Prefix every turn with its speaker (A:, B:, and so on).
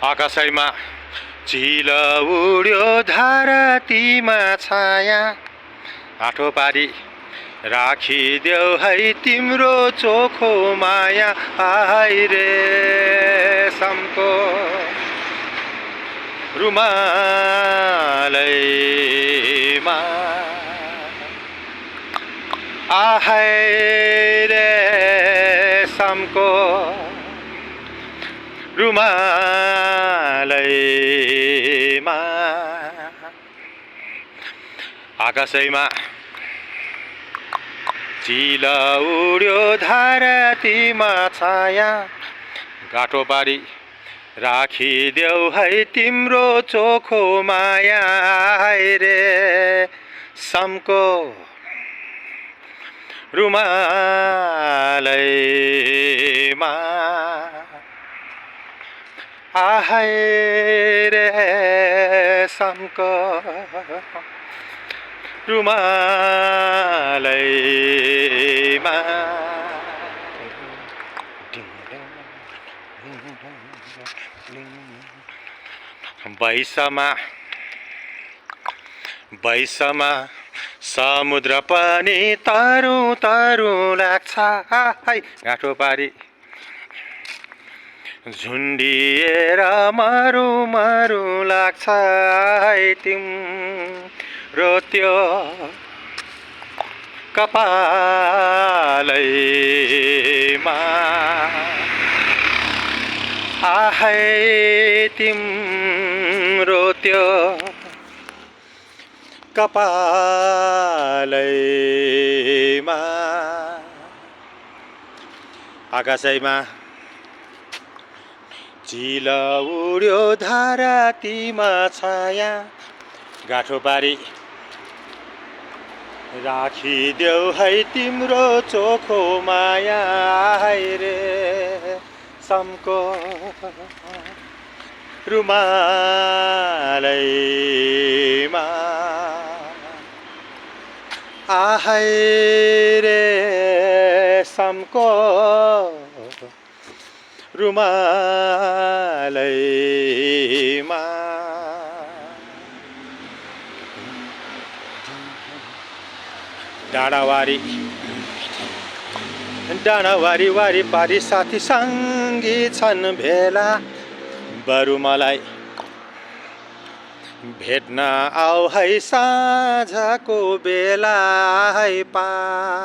A: आकाशैमा चिल उड्यो धरतीमा छाया आठो पारी राखिदेऊ है तिम्रो चोखो माया आहाई रेशमको रुमालैमा आहाई रेशमको रुमालैमा आकाशैमा चिल उड्यो धरतीमा छाया गाठो पारी राखिदेऊ है तिम्रो चोखो माया रेशमको रुमालैमा आहाई रेशमको रुमालैमा बैसमा समुद्र पनि तरु तरु लाग्छ गाठो पारी झुन्डिएर मरु मरु लाग्छ तिम्रो त्यो कपालैमा आहाई तिम्रो त्यो कपालैमा आकाशैमा चिल उड्यो धरतीमा छाया गाठो पारी राखिदेऊ है तिम्रो चोखो माया रेशमको रुमालैमा आहाई रेशमको रुमालैमा डाँडावारी वारी पारी साथी सङ्गी छन् भेला बरु मलाई भेट्न आऊ है साँझको बेला है पा